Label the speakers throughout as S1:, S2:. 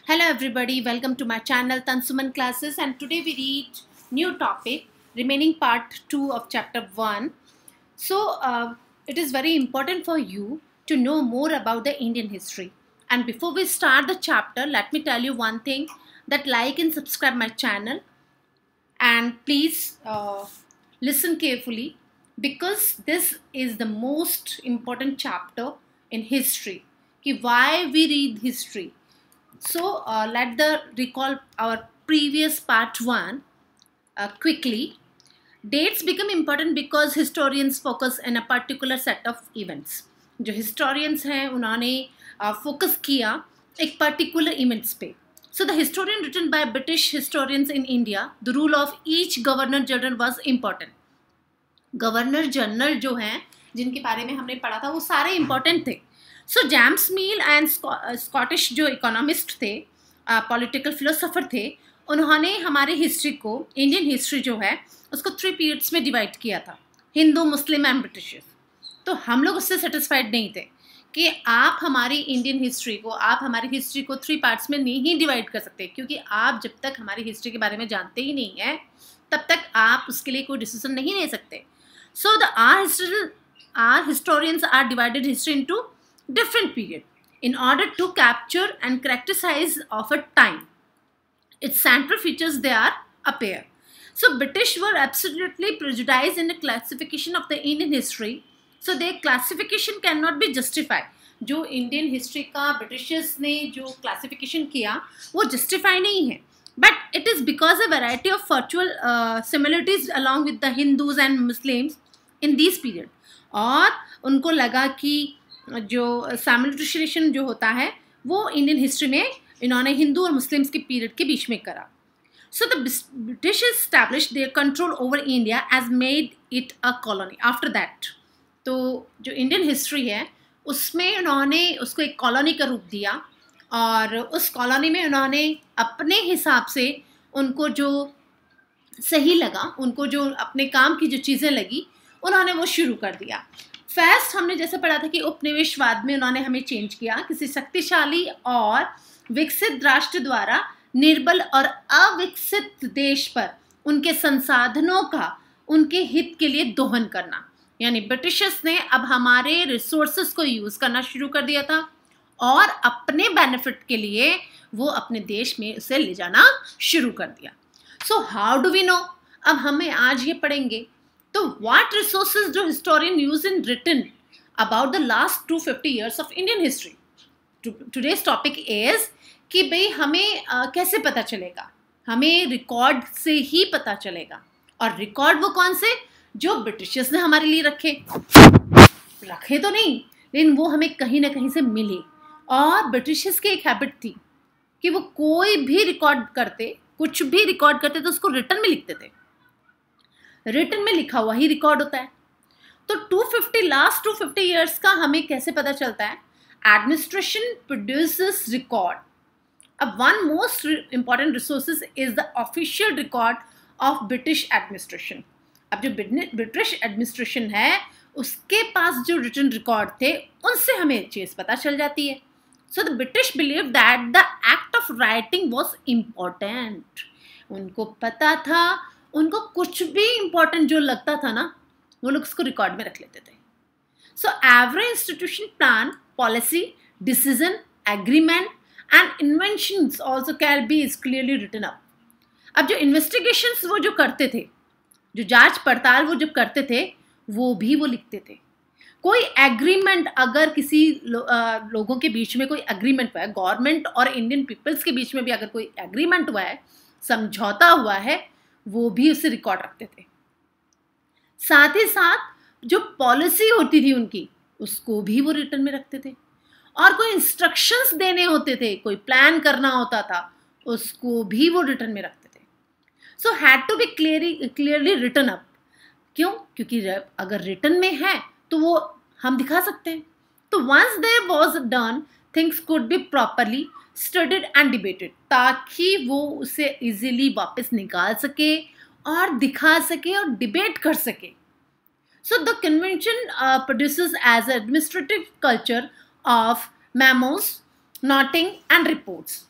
S1: Hello everybody, welcome to my channel Tansuman Classes, and today we read new topic remaining part 2 of chapter 1. It is very important for you to know more about the Indian history. And before we start the chapter, let me tell you one thing, that like and subscribe my channel, and please listen carefully, because this is the most important chapter in history. Why we read history. Let the recall our previous part 1 quickly. Dates become important because historians focus on a particular set of events. जो historians हैं उन्होंने focus किया एक particular events पे. So the historian written by British historians in India, the rule of each governor general was important. Governor general जो हैं जिनके बारे में हमने पढ़ा था वो सारे important थे. So James Mill and Scottish जो इकोनॉमिस्ट थे, पॉलिटिकल फिलोसोफर थे, उन्होंने हमारे हिस्ट्री को, इंडियन हिस्ट्री जो है उसको 3 पीरियड्स में डिवाइड किया था, हिंदू, मुस्लिम एंड ब्रिटिश. तो हम लोग उससे सेटिस्फाइड नहीं थे कि आप हमारी इंडियन हिस्ट्री को, आप हमारी हिस्ट्री को 3 पार्ट्स में नहीं डिवाइड कर सकते, क्योंकि आप जब तक हमारी हिस्ट्री के बारे में जानते ही नहीं हैं तब तक आप उसके लिए कोई डिसीजन नहीं ले सकते. So are historians are divided history into different period in order to capture and characterize of a time. Its central features there appear. So British were absolutely prejudiced in the classification of the Indian history. So their classification cannot be justified. जो Indian history का Britishers ने जो classification किया वो justify नहीं है. But it is because a variety of virtual similarities along with the Hindus and Muslims in this period. और उनको लगा कि जो सैमिलिटेशन जो होता है वो इंडियन हिस्ट्री में इन्होंने हिंदू और मुस्लिम्स के पीरियड के बीच में करा. So the British established their control over India as made it a colony after that. तो जो इंडियन हिस्ट्री है उसमें उन्होंने उसको एक कॉलोनी का रूप दिया, और उस कॉलोनी में उन्होंने अपने हिसाब से उनको जो सही लगा, उनको जो अपने काम की जो चीज़ें लगी, उन्होंने वो शुरू कर दिया. फर्स्ट हमने जैसे पढ़ा था कि उपनिवेशवाद में उन्होंने हमें चेंज किया, किसी शक्तिशाली और विकसित राष्ट्र द्वारा निर्बल और अविकसित देश पर उनके संसाधनों का उनके हित के लिए दोहन करना. यानी ब्रिटिशर्स ने अब हमारे रिसोर्सेज को यूज़ करना शुरू कर दिया था और अपने बेनिफिट के लिए वो अपने देश में उसे ले जाना शुरू कर दिया. So how do we know? अब हमें आज ये पढ़ेंगे. तो what resources do historian use in written about the last 250 years of Indian history? Today's topic is कि भाई हमें कैसे पता चलेगा? हमें रिकॉर्ड से ही पता चलेगा. और रिकॉर्ड वो कौन से? जो ब्रिटिशर्स ने हमारे लिए रखे तो नहीं, लेकिन वो हमें कहीं ना कहीं से मिले. और ब्रिटिशर्स की एक हैबिट थी कि वो कोई भी रिकॉर्ड करते, कुछ भी रिकॉर्ड करते तो उसको रिटर्न में लिखते थे. रिटन में लिखा हुआ ही रिकॉर्ड होता है. तो लास्ट 250 ईयर्स का हमें कैसे पता चलता है? Administration produces record. अब one most important resources is the official record of British administration. अब जो ब्रिटिश एडमिनिस्ट्रेशन है उसके पास जो रिटन रिकॉर्ड थे उनसे हमें चीज़ पता चल जाती है. सो the British believe that the act of writing was important. उनको पता था, उनको कुछ भी इंपॉर्टेंट जो लगता था ना वो लोग उसको रिकॉर्ड में रख लेते थे. So every institution, plan, policy, decision, agreement and inventions also can be is clearly written up. अब जो इन्वेस्टिगेशंस वो जो करते थे, जो जांच पड़ताल वो जब करते थे, वो भी वो लिखते थे. कोई एग्रीमेंट, अगर किसी लोगों के बीच में कोई एग्रीमेंट हुआ है, गवर्नमेंट और इंडियन पीपल्स के बीच में भी अगर कोई एग्रीमेंट हुआ है, समझौता हुआ है, वो भी उसे रिकॉर्ड रखते थे. साथ ही साथ जो पॉलिसी होती थी उनकी, उसको भी वो रिटर्न में रखते थे. और कोई इंस्ट्रक्शंस देने होते थे, कोई प्लान करना होता था, उसको भी वो रिटर्न में रखते थे. So had to be clearly written up. क्यों? क्योंकि अगर रिटर्न में है तो वो हम दिखा सकते हैं. तो once there was done, things could be properly studied and debated, ताकि वो उसे इजीली वापस निकाल सके और दिखा सके और डिबेट कर सके. So the convention produces as administrative culture of memos, noting and reports.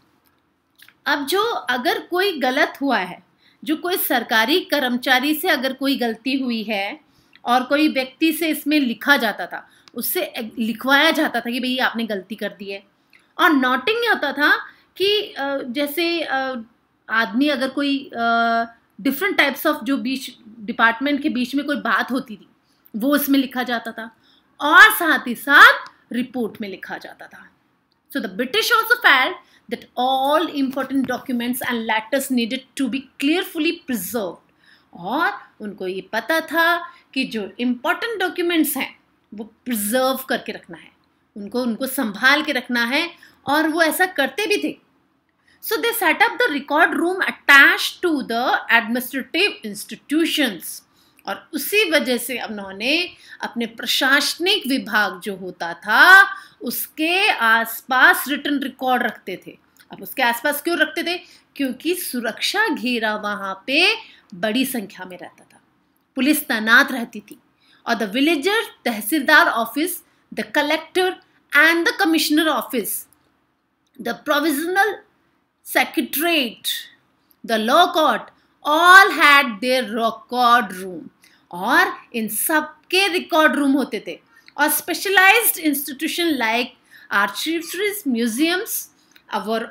S1: अब जो अगर कोई गलत हुआ है, जो कोई सरकारी कर्मचारी से अगर कोई गलती हुई है और कोई व्यक्ति से इसमें लिखा जाता था, उससे लिखवाया जाता था कि भई आपने गलती कर दी है, और नोटिंग होता था कि जैसे आदमी अगर कोई डिफरेंट टाइप्स ऑफ जो बीच डिपार्टमेंट के बीच में कोई बात होती थी वो इसमें लिखा जाता था, और साथ ही साथ रिपोर्ट में लिखा जाता था. So the British also felt that all important documents and letters needed to be carefully preserved. और उनको ये पता था कि जो important documents हैं वो preserve करके रखना है, उनको संभाल के रखना है, और वो ऐसा करते भी थे. So they set up the record room attached to the administrative institutions. और उसी वजह से उन्होंने अपने प्रशासनिक विभाग जो होता था उसके आसपास रिटन रिकॉर्ड रखते थे. अब उसके आसपास क्यों रखते थे? क्योंकि सुरक्षा घेरा वहां पे बड़ी संख्या में रहता था, पुलिस तैनात रहती थी, और the villager tehsildar office, the collector and the commissioner office, the provisional secretariat, the law court, all had their record room. और इन सब के रिकॉर्ड रूम होते थे. और specialised institution like archives, museums were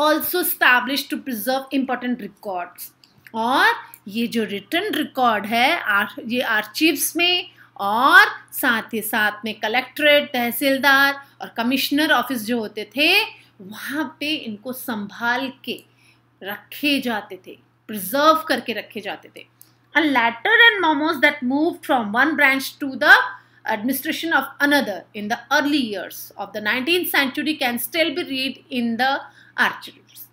S1: also established to preserve important records. और ये जो रिटन रिकॉर्ड है ये आर्chives में और साथ ही साथ में कलेक्ट्रेट, तहसीलदार और कमिश्नर ऑफिस जो होते थे वहाँ पे इनको संभाल के रखे जाते थे, प्रिजर्व करके रखे जाते थे. And later and memos that moved from one branch to the administration of another in the early years of the 19th century can still be read in the archives.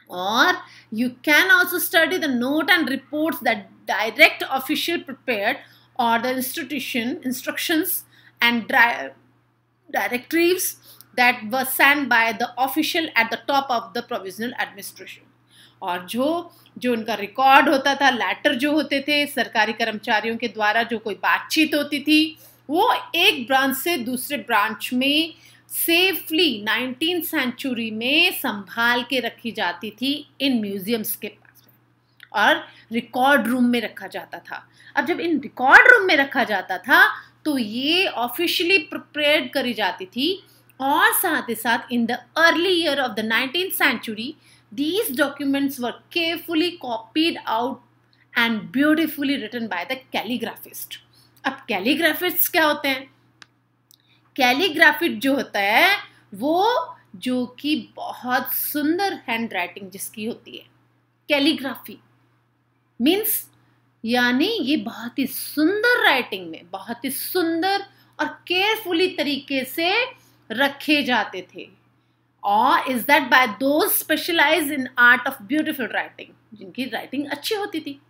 S1: Or you can also study the note and reports that direct official prepared, or the institution instructions and directives that were sent by the official at the top of the provisional administration. और जो उनका record होता था, letter जो होते थे सरकारी कर्मचारियों के द्वारा, जो कोई बातचीत होती थी वो एक ब्रांच से दूसरे ब्रांच में सेफली 19th सेंचुरी में संभाल के रखी जाती थी इन म्यूजियम्स के पास में, और रिकॉर्ड रूम में रखा जाता था. अब जब इन रिकॉर्ड रूम में रखा जाता था तो ये ऑफिशियली प्रिपेयर करी जाती थी, और साथ ही साथ in the early year of the 19th century these documents were carefully copied out and beautifully written by the calligraphist. अब calligraphist क्या होते हैं? Calligraphist जो होता है वो जो कि बहुत सुंदर हैंड राइटिंग जिसकी होती है, कैलीग्राफी मीन्स यानी ये बहुत ही सुंदर राइटिंग में बहुत ही सुंदर और केयरफुली तरीके से रखे जाते थे. और is that by those specialized in art of beautiful writing, जिनकी राइटिंग अच्छी होती थी.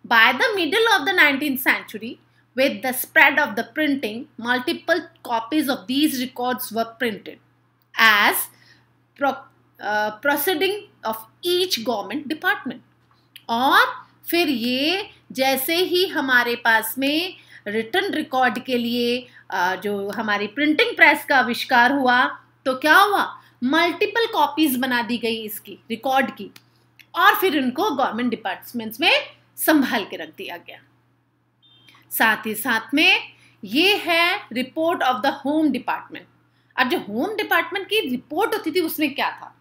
S1: By the middle of the 19th century with the spread of the printing, multiple copies of these records were printed as proceeding of each government department. और फिर ये जैसे ही हमारे पास में रिटन रिकॉर्ड के लिए जो हमारी प्रिंटिंग प्रेस का आविष्कार हुआ तो क्या हुआ, मल्टीपल कॉपीज बना दी गई इसकी रिकॉर्ड की, और फिर उनको गवर्नमेंट डिपार्टमेंट्स में संभाल के रख दिया गया. साथ ही साथ में ये है report of the home department. अब जो होम डिपार्टमेंट की रिपोर्ट होती थी उसमें क्या था,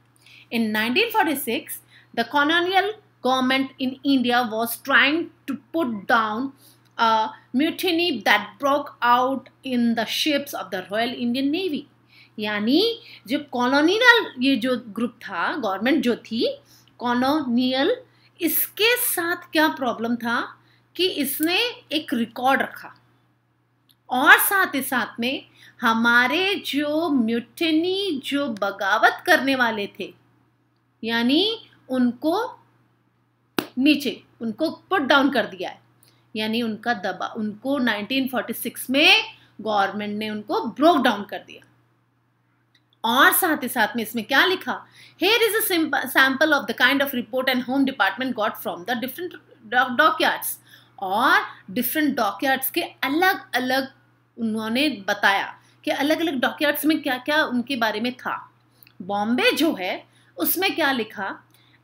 S1: in 1946 the colonial government in India was trying to put down a mutiny that broke out in the ships of the Royal Indian Navy. यानी जो कॉलोनियल ये जो ग्रुप था, गवर्नमेंट जो थी कॉलोनियल, इसके साथ क्या प्रॉब्लम था कि इसने एक रिकॉर्ड रखा और साथ ही साथ में हमारे जो म्यूटिनी जो बगावत करने वाले थे यानी उनको नीचे उनको पुट डाउन कर दिया है, यानी उनका दबा उनको 1946 में गवर्नमेंट ने उनको ब्रोक डाउन कर दिया. और साथ ही साथ में इसमें क्या लिखा, here is a sample of the kind of report and home department got from the different dockyards. और डिफरेंट डॉकयार्ड्स के अलग अलग उन्होंने बताया कि अलग अलग डॉकयार्ड्स में क्या क्या उनके बारे में था. बॉम्बे जो है उसमें क्या लिखा,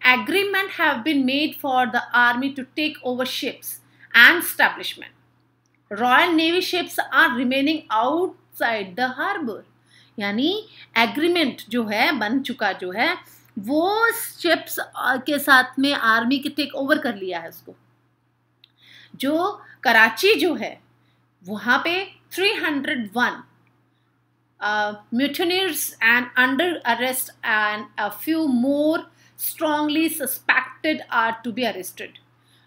S1: agreement have been made for the army to take over ships and establishment, royal navy ships are remaining outside the harbour. यानी एग्रीमेंट जो है बन चुका जो है वो शिप्स के साथ में आर्मी के टेक ओवर कर लिया है उसको। जो कराची जो है वहाँ पे 301 mutineers and under arrest and a few more strongly suspected are to be arrested।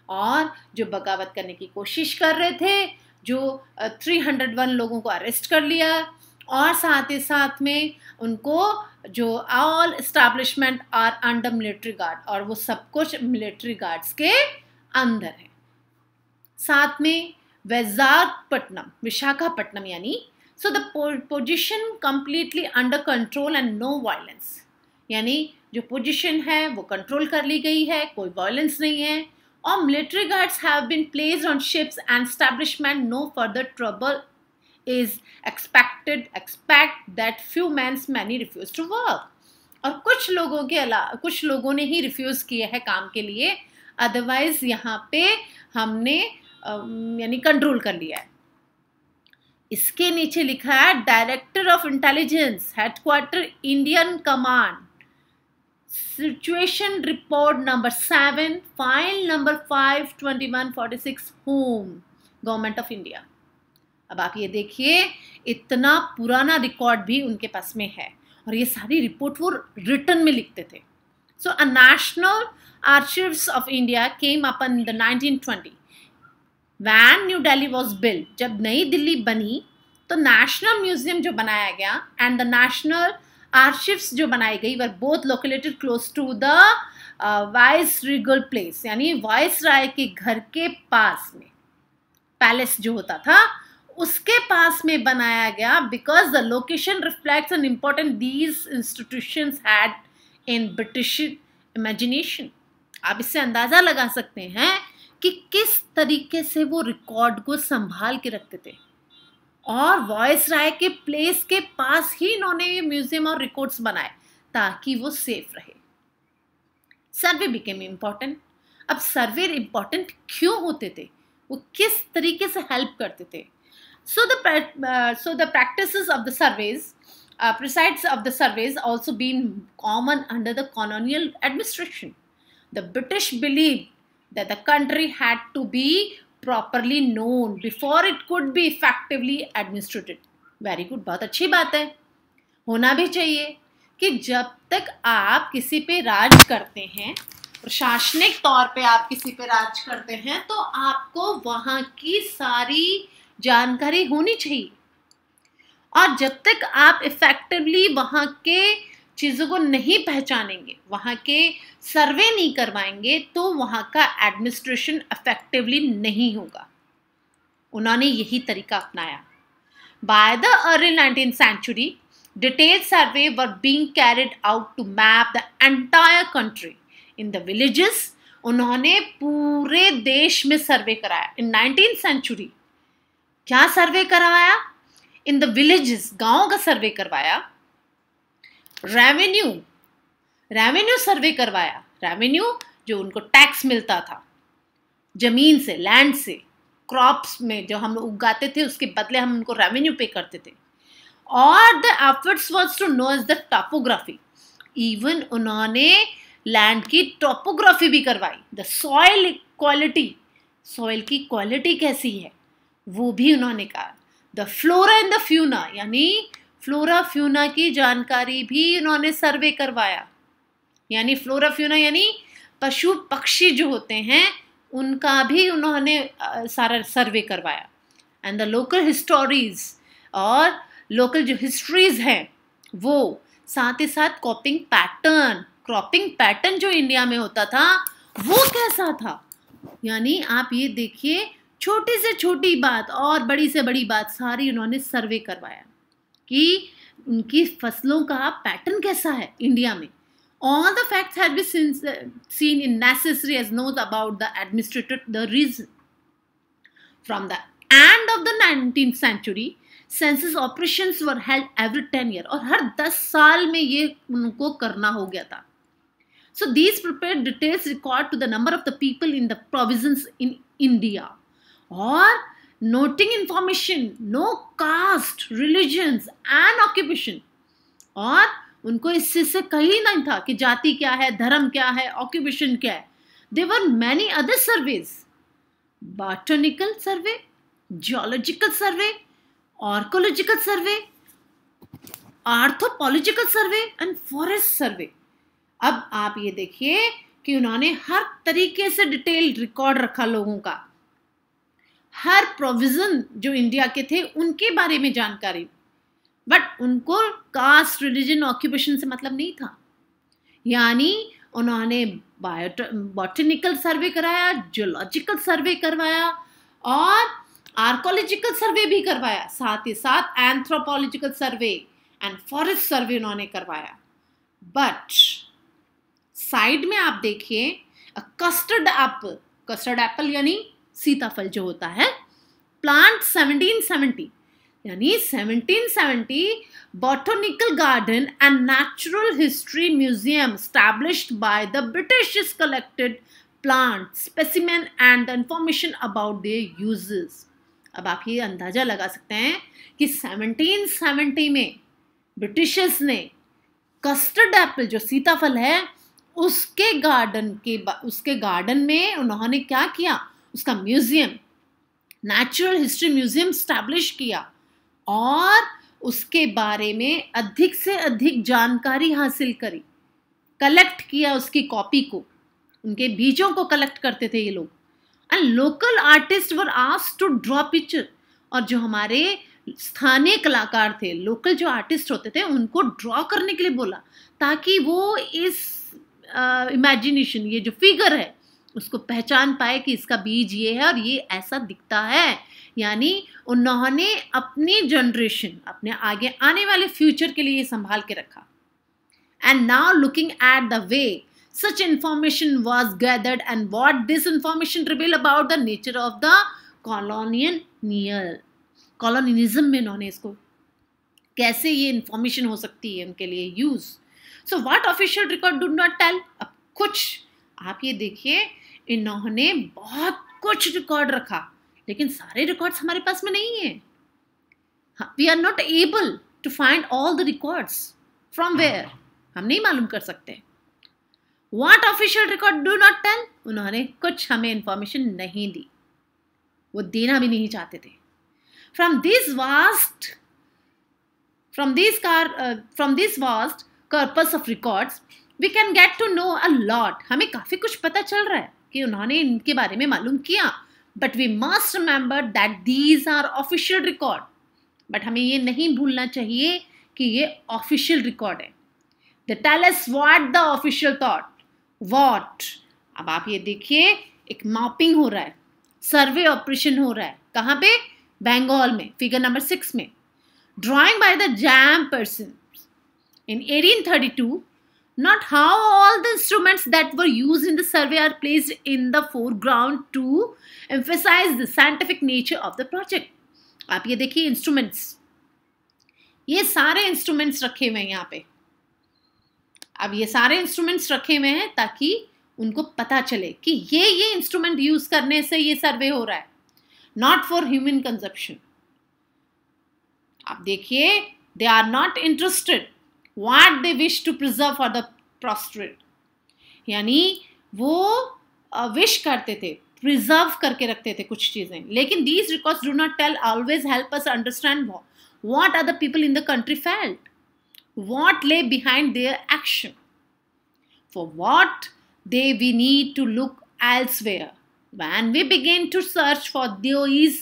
S1: और जो बगावत करने की कोशिश कर रहे थे, जो 301 लोगों को अरेस्ट कर लिया और साथ ही साथ में उनको जो all establishment are under military guard, और वो सब कुछ मिलिट्री गार्ड्स के अंदर है। साथ में विशाखापट्टनम यानी so the position completely under control and no violence, यानी जो पोजीशन है वो कंट्रोल कर ली गई है, कोई वायलेंस नहीं है। और military guards have been placed on ships and establishment, no further trouble is expect that few men's many refuse to work। और कुछ लोगों ने ही रिफ्यूज किए हैं काम के लिए, अदरवाइज यहाँ पे हमने यानी कंट्रोल कर लिया है। इसके नीचे लिखा है director of intelligence headquarter Indian command, situation report number 7 file number 52146 home government of India. अब आप ये देखिए इतना पुराना रिकॉर्ड भी उनके पास में है और ये सारी रिपोर्ट वो रिटन में लिखते थे। So a national archives of India came up in the 1920 when new Delhi was built. जब नई दिल्ली बनी तो नेशनल म्यूजियम जो बनाया गया एंड द नेशनल आर्चिव्स जो बनाई गई were both located close to the vice regal place, यानी वाइस राय के घर के पास में, पैलेस जो होता था उसके पास में बनाया गया, because the location reflects an important these institutions had in British imagination. आप इससे अंदाजा लगा सकते हैं कि किस तरीके से वो रिकॉर्ड को संभाल के रखते थे, और वॉइस राय के प्लेस के पास ही इन्होंने ये म्यूजियम और रिकॉर्ड्स बनाए ताकि वो सेफ रहे। सर्वे बिकेम इम्पॉर्टेंट। अब सर्वे इम्पॉर्टेंट क्यों होते थे, वो किस तरीके से हेल्प करते थे? So the practices of the surveys, presides of the surveys also been common under the colonial administration. The British believed that the country had to be properly known before it could be effectively administered. Very good, बहुत अच्छी बात है, होना भी चाहिए कि जब तक आप किसी पे राज करते हैं, प्रशासनिक तौर पे आप किसी पे राज करते हैं, तो आपको वहाँ की सारी जानकारी होनी चाहिए। और जब तक आप इफेक्टिवली वहाँ के चीज़ों को नहीं पहचानेंगे, वहाँ के सर्वे नहीं करवाएंगे, तो वहाँ का एडमिनिस्ट्रेशन इफेक्टिवली नहीं होगा। उन्होंने यही तरीका अपनाया। By the early 19th century, detailed survey were being carried out to map the entire country in the villages। उन्होंने पूरे देश में सर्वे कराया। इन 19th century क्या सर्वे करवाया? इन द विलेजेस, गांव का सर्वे करवाया। रेवेन्यू सर्वे करवाया। रेवेन्यू जो उनको टैक्स मिलता था जमीन से, लैंड से, क्रॉप्स में जो हम उगाते थे उसके बदले हम उनको रेवेन्यू पे करते थे। और the efforts was to know as the topography. Even उन्होंने लैंड की टोपोग्राफी भी करवाई। द सॉइल क्वालिटी, सॉइल की क्वालिटी कैसी है वो भी उन्होंने कहा। The flora and the fauna, यानी फ्लोरा फ्यूना की जानकारी भी उन्होंने सर्वे करवाया। यानी फ्लोरा फ्यूना यानी पशु पक्षी जो होते हैं उनका भी उन्होंने सारा सर्वे करवाया। एंड द लोकल हिस्टोरीज, और लोकल जो हिस्ट्रीज हैं वो, साथ ही साथ क्रॉपिंग पैटर्न जो इंडिया में होता था वो कैसा था। यानी आप ये देखिए, छोटी से छोटी बात और बड़ी से बड़ी बात सारी उन्होंने सर्वे करवाया कि उनकी फसलों का पैटर्न कैसा है इंडिया में। All the facts had been seen in necessary as notes about the administrator, the reason. From the end of the 19th century, census operations were held every 10 year, और हर 10 साल में ये उनको करना हो गया था. So these prepared details record to the number of the people in the provinces in India, or noting information, no caste, religions and occupation. और उनको इससे से कहीं नहीं था कि जाति क्या है, धर्म क्या है, ऑक्यूपेशन क्या है. There were many other surveys: botanical survey, geological survey, archaeological survey, anthropological survey and forest survey. अब आप ये देखिए कि उन्होंने हर तरीके से डिटेल रिकॉर्ड रखा लोगों का, हर प्रोविजन जो इंडिया के थे उनके बारे में जानकारी, बट उनको कास्ट, रिलीजन, ऑक्यूपेशन से मतलब नहीं था. यानी उन्होंने बॉटनिकल सर्वे कराया, जियोलॉजिकल सर्वे करवाया और आर्कोलॉजिकल सर्वे भी करवाया, साथ ही साथ anthropological survey and forest survey उन्होंने करवाया. बट साइड में आप देखिए कस्टर्ड एप्पल यानी सीताफल जो होता है, प्लांट 1770, यानी 1770 botanical garden and natural history museum established by the British collected plant specimen and the information about their uses. अब आप ये अंदाजा लगा सकते हैं कि 1770 में ब्रिटिशर्स ने कस्टर्ड एप्पल जो सीताफल है उसके गार्डन में उन्होंने क्या किया, उसका museum, natural history museum establish किया और उसके बारे में अधिक से अधिक जानकारी हासिल करी, कलेक्ट किया उसकी कॉपी को, उनके बीजों को कलेक्ट करते थे ये लोग. And local artist were asked to draw picture, और जो हमारे स्थानीय कलाकार थे, लोकल जो आर्टिस्ट होते थे, उनको ड्रॉ करने के लिए बोला ताकि वो इस इमेजिनेशन, ये जो फिगर है उसको पहचान पाए कि इसका बीज ये है और ये ऐसा दिखता है. यानी उन्होंने अपनी जनरेशन, अपने आगे आने वाले फ्यूचर के लिए ये संभाल के रखा. And now looking at the way such information was gathered and what this information reveal about the nature of the colonialism में उन्होंने इसको कैसे ये इंफॉर्मेशन हो सकती है उनके लिए use. So what official record do not tell. अब कुछ आप ये देखिए, इन्होंने बहुत कुछ रिकॉर्ड रखा, लेकिन सारे रिकॉर्ड्स हमारे पास में नहीं है. We are not able to find all the records. From where, हम नहीं मालूम कर सकते. What official record do not tell? उन्होंने कुछ हमें इंफॉर्मेशन नहीं दी, वो देना भी नहीं चाहते थे. From this vast corpus of records, we can get to know a lot. हमें काफी कुछ पता चल रहा है कि उन्होंने इनके बारे में मालूम किया. But we must remember that these are official record. But हमें ये नहीं भूलना चाहिए कि ये official record है. They tell us what the official thought. What? अब आप ये देखिए, एक मैपिंग हो रहा है, सर्वे ऑपरेशन हो रहा है. कहाँ पे? बंगाल में, फिगर नंबर 6 में. Drawing by the jam person in 1832. Not how all the instruments that were used in the survey are placed in the foreground to emphasize the scientific nature of the project. आप ये देखिए instruments, ये सारे instruments रखे हुए हैं यहाँ पे. अब ये सारे इंस्ट्रूमेंट्स रखे हुए हैं ताकि उनको पता चले कि ये इंस्ट्रूमेंट यूज करने से ये सर्वे हो रहा है, नॉट फॉर ह्यूमन कंजप्शन. आप देखिए, they are not interested what they wish to preserve for the prostrate. यानी वो विश करते थे, प्रिजर्व करके रखते थे कुछ चीजें. लेकिन these records do not tell always help us understand what other people in the country felt, what lay behind their action. For what we need to look elsewhere. When we begin to search for these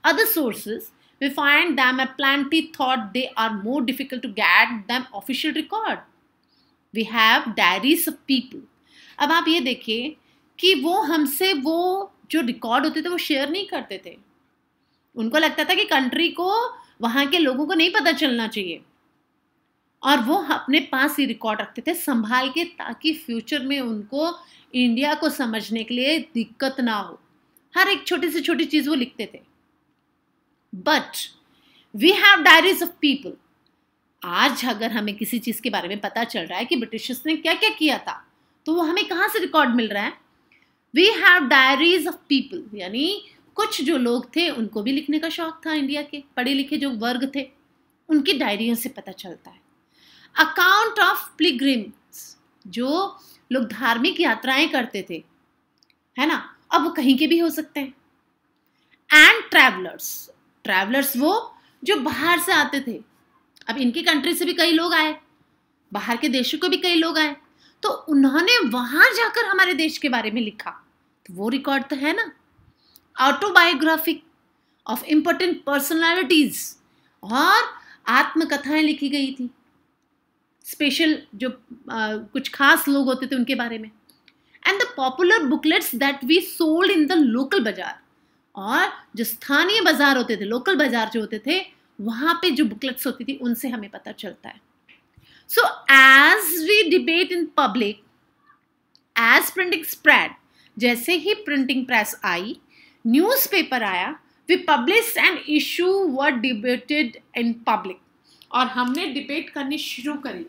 S1: other sources, we find them a plenty thought they are more difficult to get them official record. We have diaries of people. अब आप ये देखिए कि वो हमसे वो जो record होते थे वो शेयर नहीं करते थे. उनको लगता था कि कंट्री को, वहाँ के लोगों को नहीं पता चलना चाहिए, और वो अपने पास ही रिकॉर्ड रखते थे संभाल के, ताकि फ्यूचर में उनको इंडिया को समझने के लिए दिक्कत ना हो. हर एक छोटी से छोटी चीज़ वो लिखते थे. But we have diaries of people. आज अगर हमें किसी चीज के बारे में पता चल रहा है कि ब्रिटिशर्स ने क्या क्या किया था, तो वो हमें कहाँ से रिकॉर्ड मिल रहा है? We have diaries of people, यानी कुछ जो लोग थे उनको भी लिखने का शौक था, इंडिया के पढ़े लिखे जो वर्ग थे उनकी डायरियों से पता चलता है। अकाउंट ऑफ पिलग्रिम्स, जो लोग धार्मिक यात्राएं करते थे, है ना, अब वो कहीं के भी हो सकते हैं। एंड ट्रैवलर्स, ट्रैवलर्स वो जो बाहर से आते थे, अब इनकी कंट्री से भी कई लोग आए, बाहर के देशों को भी कई लोग आए, तो उन्होंने वहां जाकर हमारे देश के बारे में लिखा, तो वो रिकॉर्ड तो है ना। ऑटोबायोग्राफी ऑफ इंपॉर्टेंट पर्सनालिटीज, और आत्मकथाएं लिखी गई थी, स्पेशल जो कुछ खास लोग होते थे उनके बारे में। And the popular booklets that we sold in the local bazaar, और जो स्थानीय बाजार होते थे, लोकल बाजार जो होते थे, वहां पे जो बुकलेट्स होती थी उनसे हमें पता चलता है। So as we debate in public, as printing spread, जैसे ही प्रिंटिंग प्रेस आई, न्यूज़पेपर आया, we publish and issue were debated in public, और हमने डिबेट करनी शुरू करी,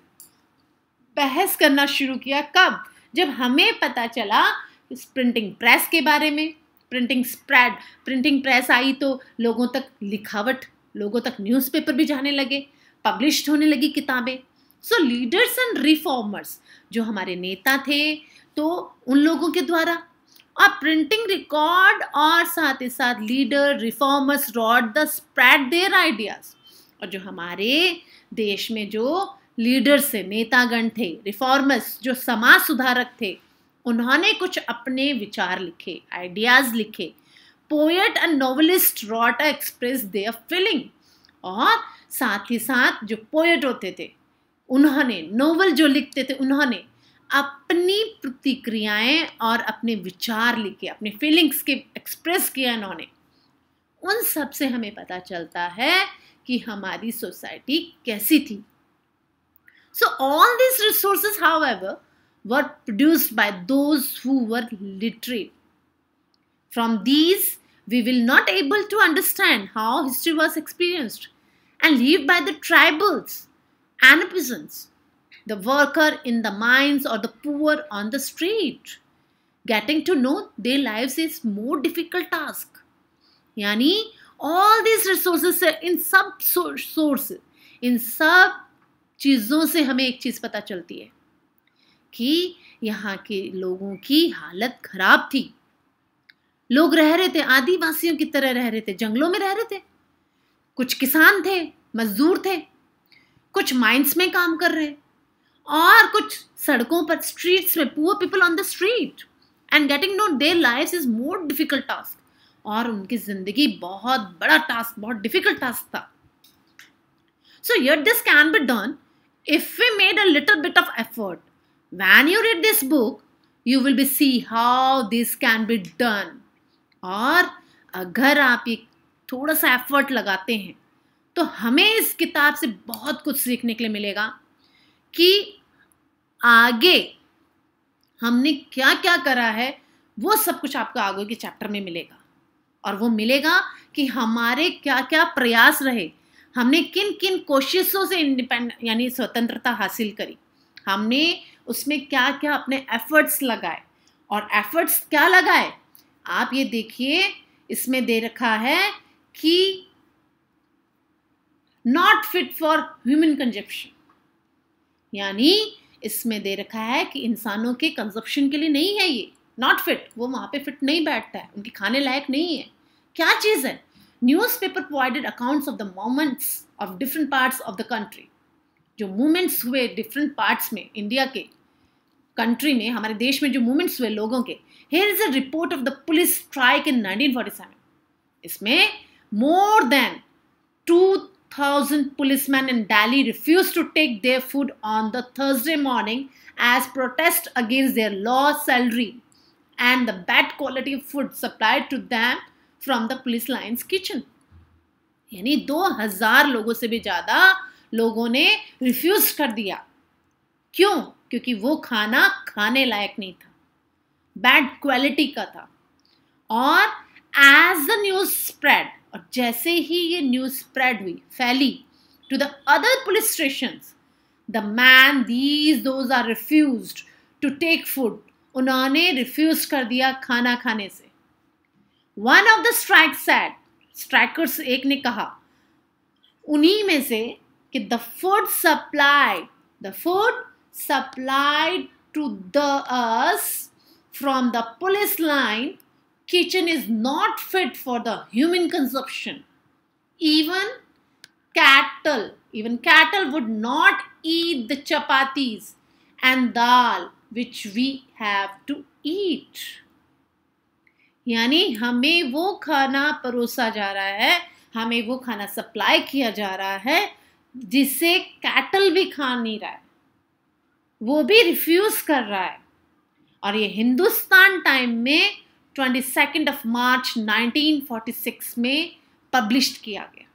S1: बहस करना शुरू किया। कब? जब हमें पता चला इस प्रिंटिंग प्रेस के बारे में, प्रिंटिंग स्प्रेड, प्रिंटिंग प्रेस आई तो लोगों तक लिखावट, लोगों तक न्यूज़पेपर भी जाने लगे, पब्लिश्ड होने लगी किताबें। सो लीडर्स एंड रिफॉर्मर्स, जो हमारे नेता थे, तो उन लोगों के द्वारा, और प्रिंटिंग रिकॉर्ड, और साथ ही साथ leader reformers wrote the spread their ideas, और जो हमारे देश में जो लीडर्स थे, नेतागण थे, रिफॉर्मर्स जो समाज सुधारक थे, उन्होंने कुछ अपने विचार लिखे, आइडियाज लिखे। Poet and novelist wrote express their feeling, और साथ ही साथ जो पोएट होते थे उन्होंने, नोवेल जो लिखते थे, उन्होंने अपनी प्रतिक्रियाएं और अपने विचार लिखे, अपने फीलिंग्स के एक्सप्रेस किया इन्होंने। उन सब से हमें पता चलता है कि हमारी सोसाइटी कैसी थी। So all these resources, however, were produced by those who were literate. From these, we will not able to understand how history was experienced and lived by the tribals and peasants, the worker in the mines or the poor on the street. Getting to know their lives is more difficult task. यानी all these resources, इन सब sources, इन सब चीज़ों से हमें एक चीज़ पता चलती है कि यहाँ के लोगों की हालत खराब थी। लोग रह रहे थे आदिवासियों की तरह, रह रहे थे, जंगलों में रह रहे थे, कुछ किसान थे, मजदूर थे, कुछ माइंस में काम कर रहे, और कुछ सड़कों पर, स्ट्रीट्स में, poor people on the street, and getting no their lives is more difficult task, और उनकी जिंदगी बहुत बड़ा टास्क, बहुत डिफिकल्ट टास्क था। So yet this can be done if we made a little bit of effort. When you read this book, you will be see how this can be done. और अगर आप एक थोड़ा सा effort लगाते हैं तो हमें इस किताब से बहुत कुछ सीखने के लिए मिलेगा कि आगे हमने क्या क्या करा है, वो सब कुछ आपको आगे के चैप्टर में मिलेगा। और वो मिलेगा कि हमारे क्या क्या प्रयास रहे, हमने किन किन कोशिशों से इंडिपेंडेंट यानी स्वतंत्रता हासिल करी, हमने उसमें क्या क्या अपने एफर्ट्स लगाए। और एफर्ट्स क्या लगाए आप ये देखिए, इसमें दे रखा है कि not fit for human consumption, यानी इसमें दे रखा है कि इंसानों के कंजप्शन के लिए नहीं है ये, नॉट फिट, वो वहां पे फिट नहीं बैठता है, उनके खाने लायक नहीं है। क्या चीज है? Newspaper provided accounts of the moments of different parts of the country, जो मूवमेंट्स हुए डिफरेंट पार्ट्स में, इंडिया के कंट्री में, हमारे देश में जो मूवमेंट्स हुए लोगों के। Here is a report of the police strike in 1947। इसमें more than 2000 policemen in Delhi refused to take their food on the Thursday morning as protest against their low salary and the bad quality of food supplied to them from the police lines kitchen. यानी 2000 लोगों से भी ज्यादा लोगों ने refuse कर दिया। क्यों? क्योंकि वो खाना खाने लायक नहीं था, बैड क्वालिटी का था। और एज द न्यूज स्प्रेड, और जैसे ही ये न्यूज़ स्प्रेड हुई, फैली to the other police stations, the man those are refused to take food, उन्होंने रिफ्यूज कर दिया खाना खाने से. वन ऑफ द स्ट्राइकर्स एक ने कहा उन्हीं में से कि the food supplied to the us from the police line kitchen is not fit for the human consumption. Even cattle would not eat the chapatis and dal which we have to eat. यानी हमें वो खाना परोसा जा रहा है, हमें वो खाना सप्लाई किया जा रहा है जिसे कैटल भी खा नहीं रहा है, वो भी रिफ्यूज कर रहा है. और ये हिंदुस्तान टाइम में 22 मार्च 1946 में पब्लिश किया गया.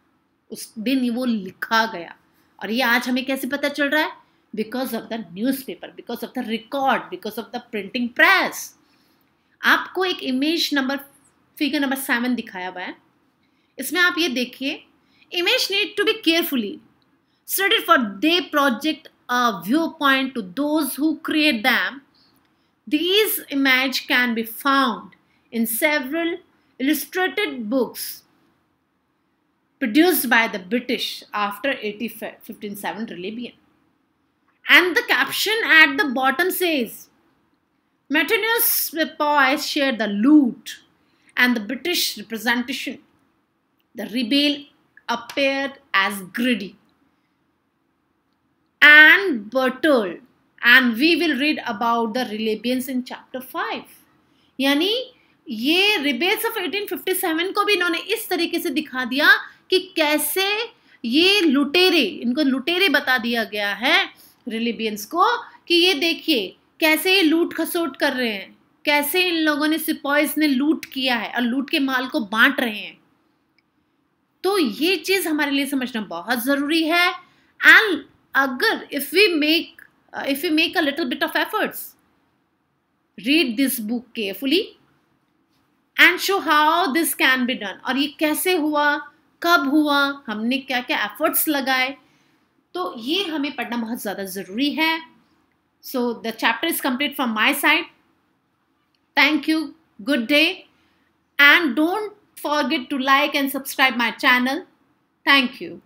S1: उस दिन वो लिखा गया. और ये आज हमें कैसे पता चल रहा है? Because of the newspaper, because of the record, because of the printing press. आपको एक इमेज फिगर नंबर 7 दिखाया हुआ है. इसमें आप ये देखिए, image need to be carefully studied for they project a viewpoint to those who create them. These images can be found in several illustrated books produced by the British after 1857 rebellion. And the caption at the bottom says, Martinus Sepoys shared the loot and the British representation. The rebel appeared as greedy and brutal, and we will read about the rebellions in chapter 5. यानी ये rebels of 1857 को भी इन्होंने इस तरीके से दिखा दिया कि कैसे ये लुटेरे, इनको लुटेरे बता दिया गया है रिबेलियंस को, कि ये देखिए कैसे ये लूट खसोट कर रहे हैं, कैसे इन लोगों ने सिपॉइज ने लूट किया है और लूट के माल को बांट रहे हैं. तो ये चीज हमारे लिए समझना बहुत जरूरी है. एंड अगर if we make a little bit of efforts, read this book carefully and show how this can be done. और ये कैसे हुआ, कब हुआ, हमने क्या क्या efforts लगाए, तो ये हमें पढ़ना बहुत ज़्यादा ज़रूरी है. So the chapter is complete from my side. Thank you. Good day. And don't forget to like and subscribe my channel. Thank you.